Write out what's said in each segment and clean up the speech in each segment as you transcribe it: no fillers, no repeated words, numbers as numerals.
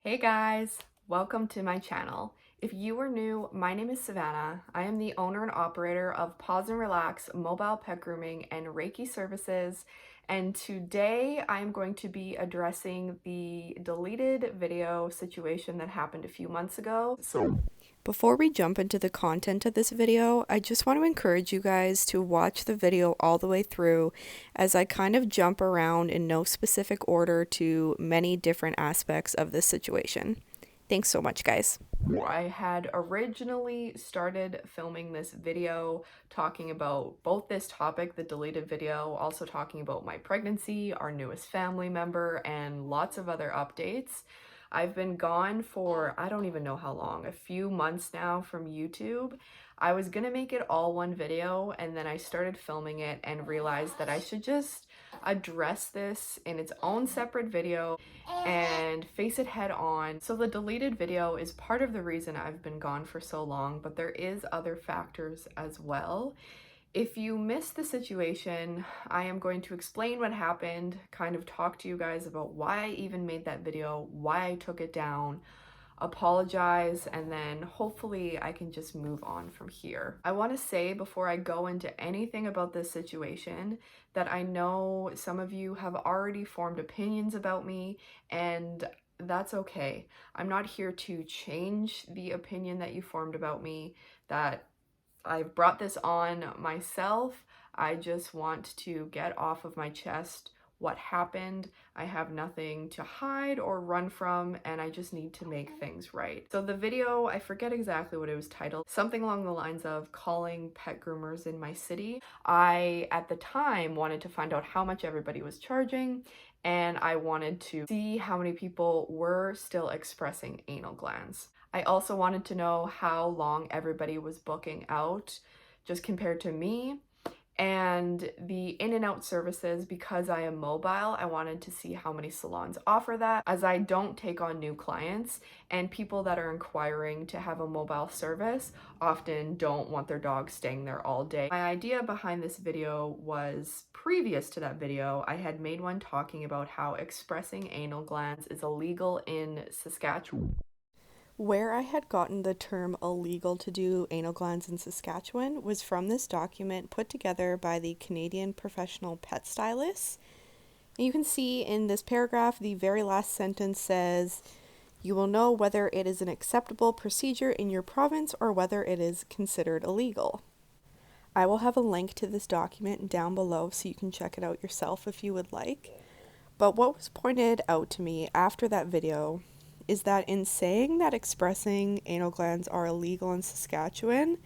Hey guys, welcome to my channel. If you are new, my name is Savannah. I am the owner and operator of Pause and Relax mobile pet grooming and Reiki services. And today I am going to be addressing the deleted video situation that happened a few months ago. Before we jump into the content of this video, I just want to encourage you guys to watch the video all the way through as I kind of jump around in no specific order to many different aspects of this situation. Thanks so much, guys. I had originally started filming this video talking about both this topic, the deleted video, also talking about my pregnancy, our newest family member, and lots of other updates. I've been gone for, I don't even know how long, a few months now from YouTube. I was gonna make it all one video, and then I started filming it and realized that I should just address this in its own separate video and face it head on. So the deleted video is part of the reason I've been gone for so long, but there is other factors as well. If you missed the situation, I am going to explain what happened, kind of talk to you guys about why I even made that video, why I took it down, apologize, and then hopefully I can just move on from here. I want to say before I go into anything about this situation that I know some of you have already formed opinions about me, and that's okay. I'm not here to change the opinion that you formed about me, that I've brought this on myself. I just want to get off of my chest what happened. I have nothing to hide or run from, and I just need to make things right. So the video, I forget exactly what it was titled, something along the lines of calling pet groomers in my city. I, at the time, wanted to find out how much everybody was charging, and I wanted to see how many people were still expressing anal glands. I also wanted to know how long everybody was booking out just compared to me, and the in and out services. Because I am mobile, I wanted to see how many salons offer that, as I don't take on new clients, and people that are inquiring to have a mobile service often don't want their dog staying there all day. My idea behind this video was, previous to that video, I had made one talking about how expressing anal glands is illegal in Saskatchewan. Where I had gotten the term illegal to do anal glands in Saskatchewan was from this document put together by the Canadian Professional Pet Stylists. And you can see in this paragraph, the very last sentence says, "You will know whether it is an acceptable procedure in your province or whether it is considered illegal." I will have a link to this document down below so you can check it out yourself if you would like. But what was pointed out to me after that video is that in saying that expressing anal glands are illegal in Saskatchewan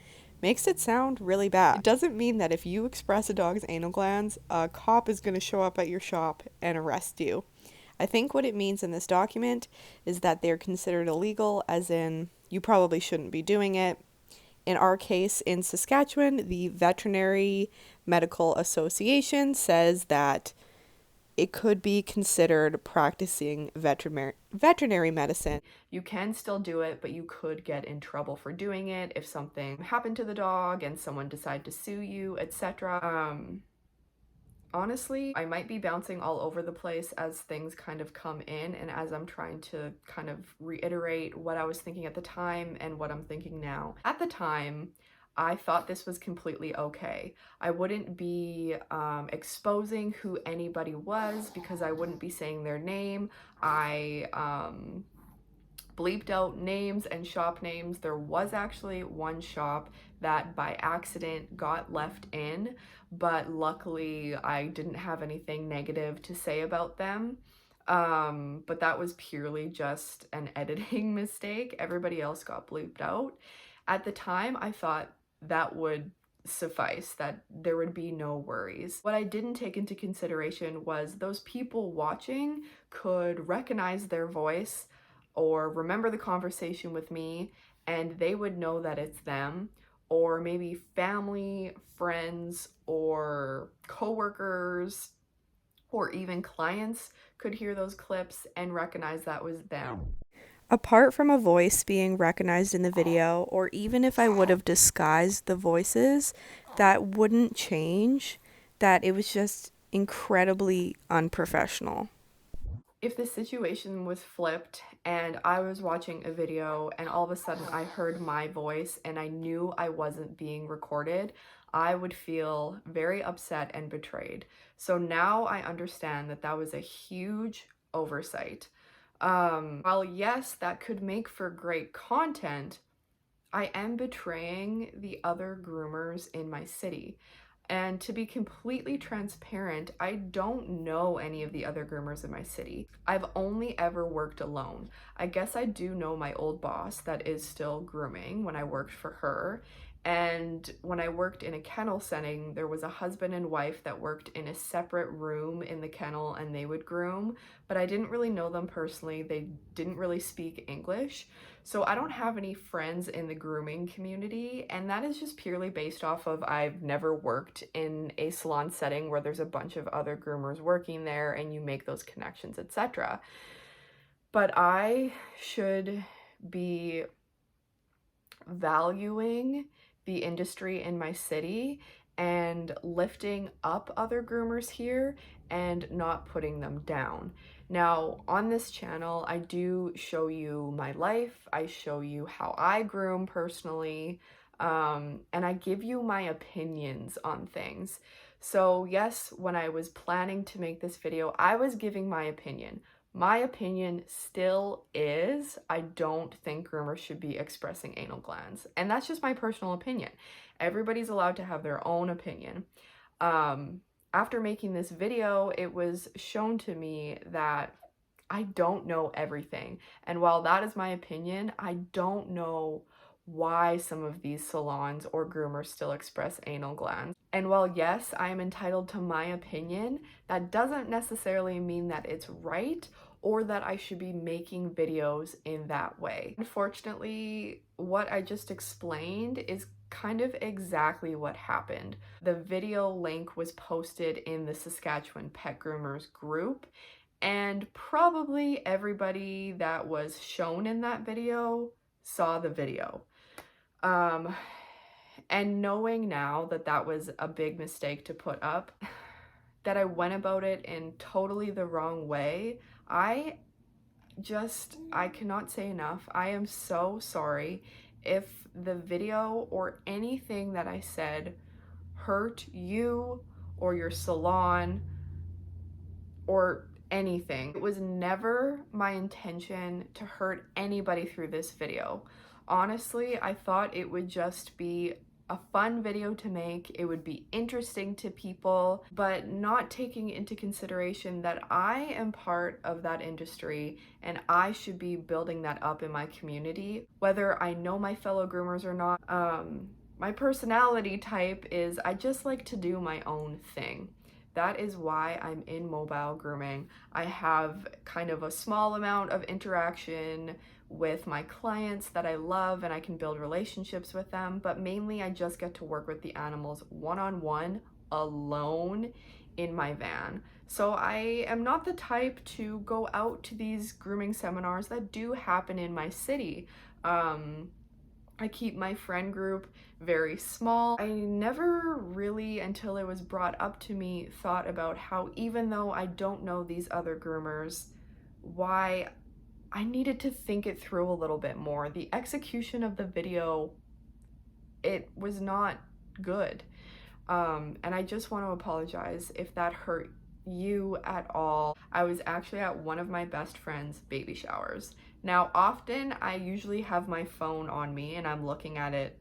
makes it sound really bad. It doesn't mean that if you express a dog's anal glands, a cop is going to show up at your shop and arrest you. I think what it means in this document is that they're considered illegal, as in you probably shouldn't be doing it. In our case in Saskatchewan, the Veterinary Medical Association says that it could be considered practicing veterinary medicine. You can still do it, but you could get in trouble for doing it if something happened to the dog and someone decided to sue you, etc. Honestly, I might be bouncing all over the place as things kind of come in and as I'm trying to kind of reiterate what I was thinking at the time and what I'm thinking now. At the time, I thought this was completely okay. I wouldn't be exposing who anybody was because I wouldn't be saying their name. I bleeped out names and shop names. There was actually one shop that by accident got left in, but luckily I didn't have anything negative to say about them. But that was purely just an editing mistake. Everybody else got bleeped out. At the time, I thought that would suffice, that there would be no worries. What I didn't take into consideration was those people watching could recognize their voice or remember the conversation with me, and they would know that it's them, or maybe family, friends, or coworkers, or even clients could hear those clips and recognize that was them. Apart from a voice being recognized in the video, or even if I would have disguised the voices, that wouldn't change that it was just incredibly unprofessional. If the situation was flipped and I was watching a video and all of a sudden I heard my voice and I knew I wasn't being recorded, I would feel very upset and betrayed. So now I understand that that was a huge oversight. While yes, that could make for great content, I am betraying the other groomers in my city. And to be completely transparent, I don't know any of the other groomers in my city. I've only ever worked alone. I guess I do know my old boss that is still grooming when I worked for her. And when I worked in a kennel setting, there was a husband and wife that worked in a separate room in the kennel and they would groom, but I didn't really know them personally. They didn't really speak English. So I don't have any friends in the grooming community, and that is just purely based off of I've never worked in a salon setting where there's a bunch of other groomers working there and you make those connections, etc. But I should be valuing the industry in my city and lifting up other groomers here and not putting them down. Now, on this channel, I do show you my life. I show you how I groom personally, and I give you my opinions on things. So yes, when I was planning to make this video, I was giving my opinion. My opinion still is I don't think groomers should be expressing anal glands. And that's just my personal opinion. Everybody's allowed to have their own opinion. After making this video, it was shown to me that I don't know everything. And while that is my opinion, I don't know why some of these salons or groomers still express anal glands. And while yes, I am entitled to my opinion, that doesn't necessarily mean that it's right or that I should be making videos in that way. Unfortunately, what I just explained is kind of exactly what happened. The video link was posted in the Saskatchewan Pet Groomers group, and probably everybody that was shown in that video saw the video. And knowing now that that was a big mistake to put up, that I went about it in totally the wrong way, I cannot say enough. I am so sorry if the video or anything that I said hurt you or your salon or anything. It was never my intention to hurt anybody through this video. Honestly, I thought it would just be a fun video to make. It would be interesting to people, but not taking into consideration that I am part of that industry and I should be building that up in my community, whether I know my fellow groomers or not. My personality type is I just like to do my own thing. That is why I'm in mobile grooming. I have kind of a small amount of interaction with my clients that I love and I can build relationships with them, but mainly I just get to work with the animals one-on-one alone in my van. So I am not the type to go out to these grooming seminars that do happen in my city. I keep my friend group very small. I never really, until it was brought up to me, thought about how even though I don't know these other groomers, why I needed to think it through a little bit more. The execution of the video, it was not good. And I just want to apologize if that hurt you at all. I was actually at one of my best friend's baby showers. Now, often I usually have my phone on me and I'm looking at it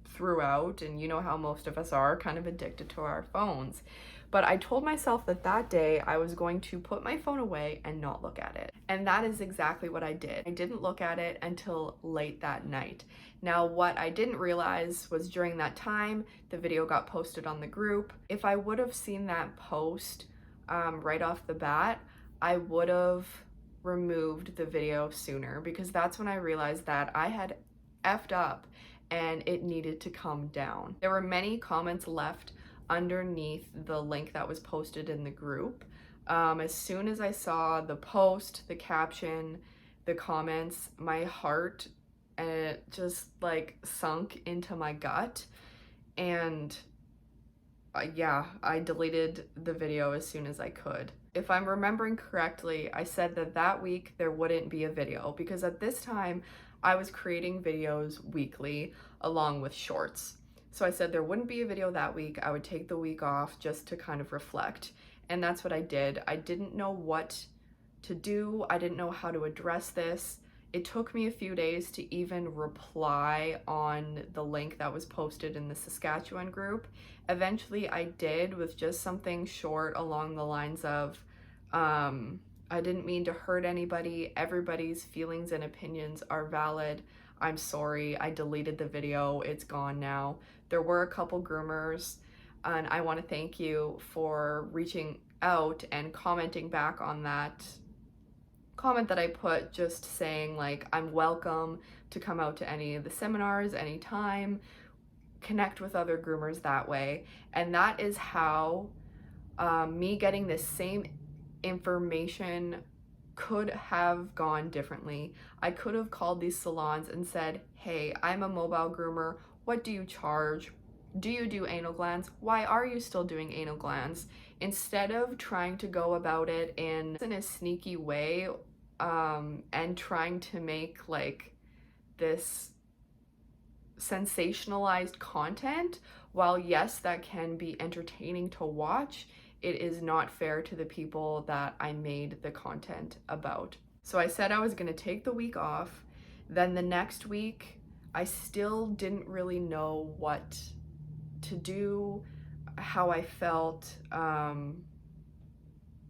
throughout, and you know how most of us are kind of addicted to our phones. But I told myself that that day I was going to put my phone away and not look at it. And that is exactly what I did. I didn't look at it until late that night. Now, what I didn't realize was during that time, the video got posted on the group. If I would have seen that post right off the bat, I would have removed the video sooner, because that's when I realized that I had effed up and it needed to come down. There were many comments left underneath the link that was posted in the group. As soon as I saw the post, the caption, the comments, my heart just like sunk into my gut, and yeah, I deleted the video as soon as I could. if I'm remembering correctly, I said that that week there wouldn't be a video because at this time I was creating videos weekly along with shorts. So I said there wouldn't be a video that week. I would take the week off just to kind of reflect. And that's what I did. I didn't know what to do. I didn't know how to address this. It took me a few days to even reply on the link that was posted in the Saskatchewan group. Eventually I did, with just something short along the lines of, I didn't mean to hurt anybody. Everybody's feelings and opinions are valid. I'm sorry. I deleted the video. It's gone now. There were a couple groomers, and I want to thank you for reaching out and commenting back on that comment that I put, just saying like, I'm welcome to come out to any of the seminars anytime, connect with other groomers that way. And that is how me getting this same information could have gone differently. I could have called these salons and said, hey, I'm a mobile groomer. What do you charge? Do you do anal glands? Why are you still doing anal glands? Instead of trying to go about it in a sneaky way and trying to make like this sensationalized content, while yes, that can be entertaining to watch, it is not fair to the people that I made the content about. So I said I was going to take the week off. Then the next week, I still didn't really know what to do, how I felt.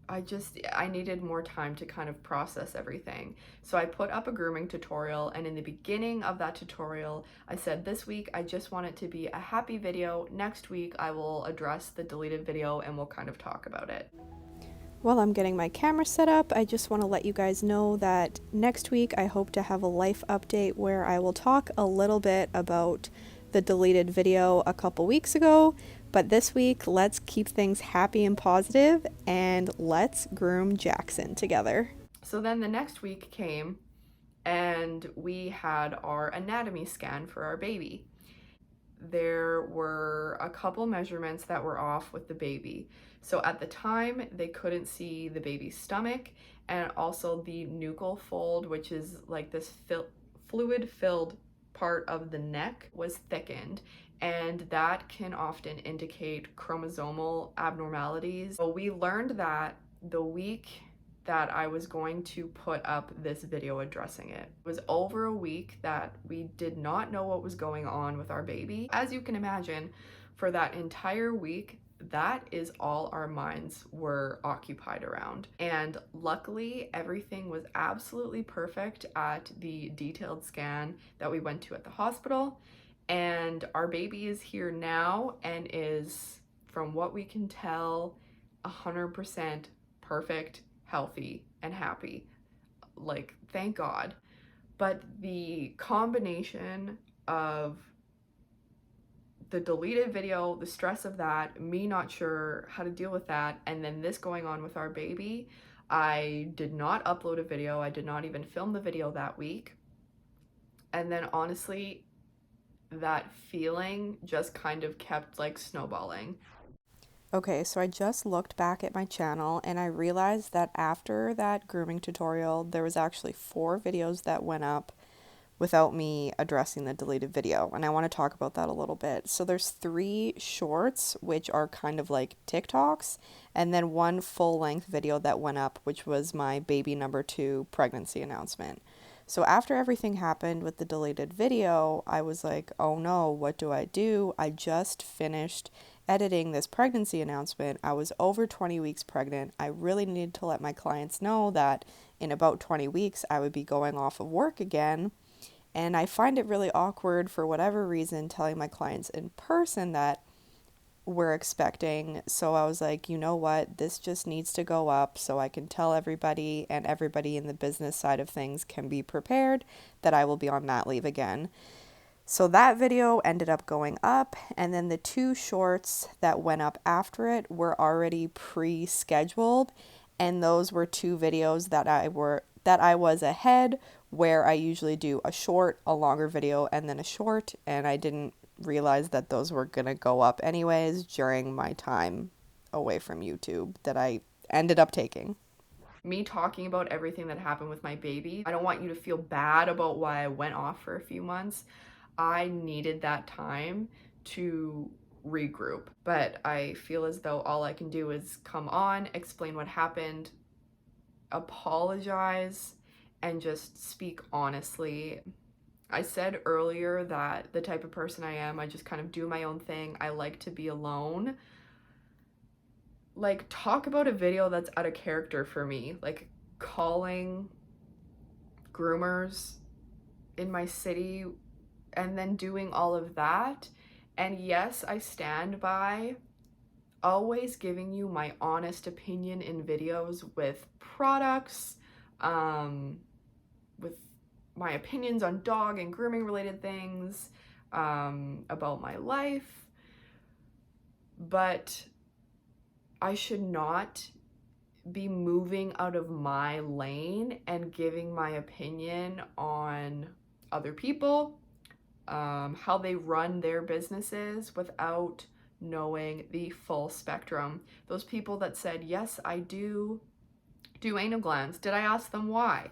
I needed more time to kind of process everything. So I put up a grooming tutorial, and in the beginning of that tutorial, I said this week I just want it to be a happy video. Next week I will address the deleted video and we'll kind of talk about it. While I'm getting my camera set up, I just want to let you guys know that next week I hope to have a life update where I will talk a little bit about the deleted video a couple weeks ago. But this week, let's keep things happy and positive, and let's groom Jackson together. So then the next week came, and we had our anatomy scan for our baby. There were a couple measurements that were off with the baby. So at the time, they couldn't see the baby's stomach, and also the nuchal fold, which is like this fluid-filled part of the neck, was thickened, and that can often indicate chromosomal abnormalities. So we learned that the week that I was going to put up this video addressing it. It was over a week that we did not know what was going on with our baby. As you can imagine, for that entire week, that is all our minds were occupied around. And luckily, everything was absolutely perfect at the detailed scan that we went to at the hospital. And our baby is here now and is, from what we can tell, 100% perfect, healthy, and happy. Like, thank God. But the combination of the deleted video, the stress of that, me not sure how to deal with that, and then this going on with our baby, I did not upload a video. I did not even film the video that week. And then honestly, that feeling just kind of kept like snowballing. Okay, so I just looked back at my channel and I realized that after that grooming tutorial, there was actually 4 videos that went up without me addressing the deleted video, and I want to talk about that a little bit. So there's 3 shorts, which are kind of like TikToks, and then 1 full-length video that went up, which was my baby number 2 pregnancy announcement. So after everything happened with the deleted video, I was like, oh no, what do I do? I just finished editing this pregnancy announcement. I was over 20 weeks pregnant. I really needed to let my clients know that in about 20 weeks, I would be going off of work again. And I find it really awkward, for whatever reason, telling my clients in person that we're expecting. So I was like, you know what, this just needs to go up so I can tell everybody, and everybody in the business side of things can be prepared that I will be on mat leave again. So that video ended up going up, and then the 2 shorts that went up after it were already pre-scheduled, and those were 2 videos that I was ahead, where I usually do a short, a longer video, and then a short, and I didn't realize that those were gonna go up anyways during my time away from YouTube that I ended up taking. Me talking about everything that happened with my baby. I don't want you to feel bad about why I went off for a few months. I needed that time to regroup, but I feel as though all I can do is come on, explain what happened, apologize, and just speak honestly. I said earlier that the type of person I am, I just kind of do my own thing. I like to be alone. Like, talk about a video that's out of character for me, like calling groomers in my city and then doing all of that. And yes, I stand by always giving you my honest opinion in videos with products, with my opinions on dog and grooming related things, about my life. But I should not be moving out of my lane and giving my opinion on other people, how they run their businesses without knowing the full spectrum. Those people that said, yes, I do anal glands. Did I ask them why?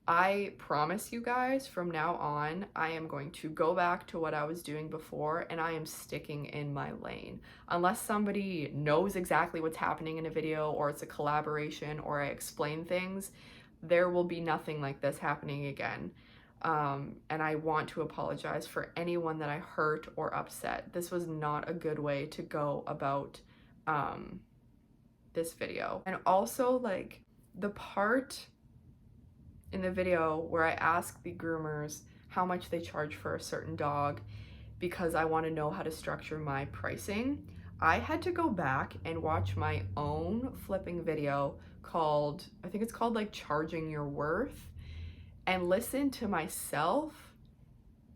I promise you guys from now on, I am going to go back to what I was doing before and I am sticking in my lane. Unless somebody knows exactly what's happening in a video or it's a collaboration or I explain things, there will be nothing like this happening again. And I want to apologize for anyone that I hurt or upset. This was not a good way to go about this video. And also, like, the part in the video where I ask the groomers how much they charge for a certain dog because I want to know how to structure my pricing, I had to go back and watch my own flipping video called, I think it's called like Charging Your Worth, and listen to myself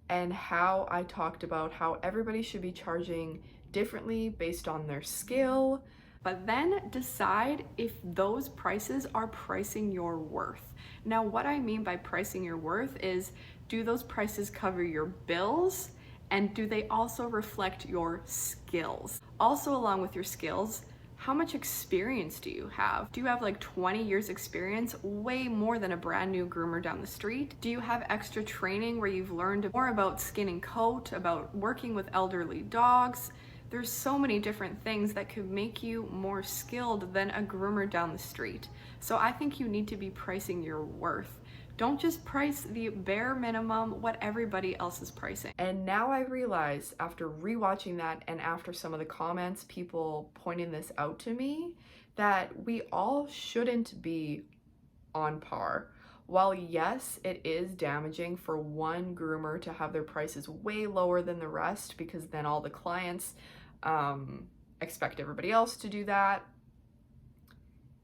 and how I talked about how everybody should be charging differently based on their skill, but then decide if those prices are pricing your worth. Now, what I mean by pricing your worth is, do those prices cover your bills? And do they also reflect your skills? Also, along with your skills, how much experience do you have? Do you have like 20 years experience, way more than a brand new groomer down the street? Do you have extra training where you've learned more about skin and coat, about working with elderly dogs? There's so many different things that could make you more skilled than a groomer down the street. So I think you need to be pricing your worth. Don't just price the bare minimum what everybody else is pricing. And now I realize, after rewatching that and after some of the comments, people pointing this out to me, that we all shouldn't be on par. While yes, it is damaging for one groomer to have their prices way lower than the rest, because then all the clients expect everybody else to do that.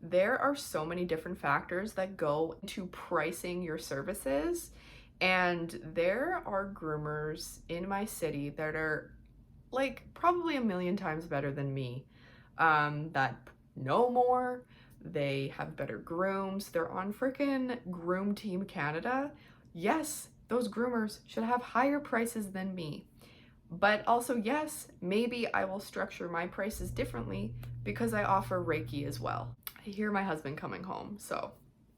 There are so many different factors that go into pricing your services, and there are groomers in my city that are like probably a million times better than me, that know more, they have better grooms, they're on freaking Groom Team Canada. Yes, those groomers should have higher prices than me. But also, yes, maybe I will structure my prices differently because I offer Reiki as well. I hear my husband coming home, so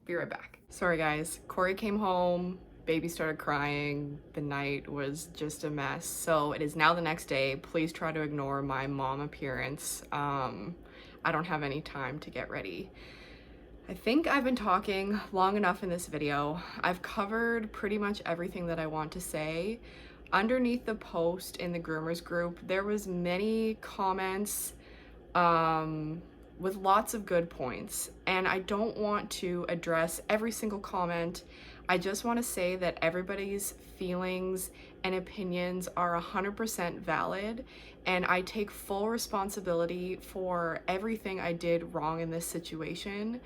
be right back. Sorry guys, Corey came home, baby started crying, the night was just a mess. So it is now the next day. Please try to ignore my mom appearance. I don't have any time to get ready. I think I've been talking long enough in this video. I've covered pretty much everything that I want to say. Underneath the post in the groomers group, there was many comments with lots of good points, and I don't want to address every single comment. I just want to say that everybody's feelings and opinions are 100% valid, and I take full responsibility for everything I did wrong in this situation.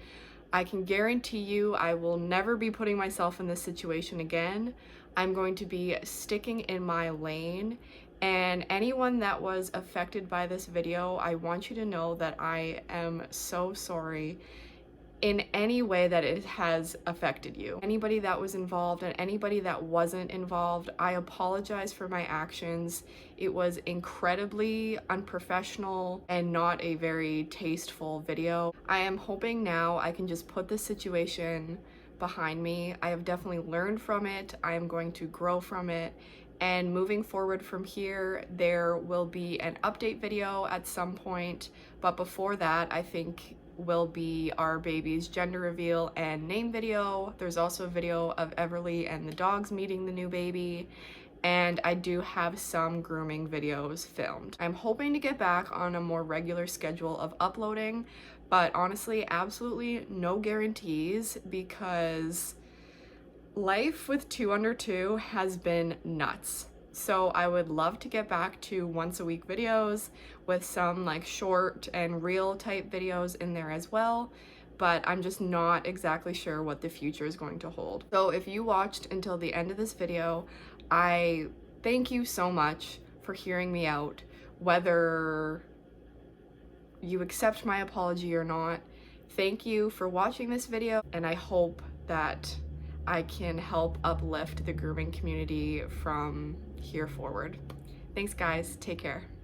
I can guarantee you I will never be putting myself in this situation again. I'm going to be sticking in my lane, and anyone that was affected by this video, I want you to know that I am so sorry. in any way that it has affected you. Anybody that was involved and anybody that wasn't involved, I apologize for my actions. It was incredibly unprofessional and not a very tasteful video. I am hoping now I can just put this situation behind me. I have definitely learned from it. I am going to grow from it. And moving forward from here, there will be an update video at some point. But before that, I think will be our baby's gender reveal and name video. There's also a video of Everly and the dogs meeting the new baby. And I do have some grooming videos filmed. I'm hoping to get back on a more regular schedule of uploading, but honestly, absolutely no guarantees because life with 2 under 2 has been nuts. So I would love to get back to once a week videos with some like short and real type videos in there as well, but I'm just not exactly sure what the future is going to hold. So if you watched until the end of this video, I thank you so much for hearing me out, whether you accept my apology or not. Thank you for watching this video, and I hope that I can help uplift the grooming community from here forward. Thanks guys, take care.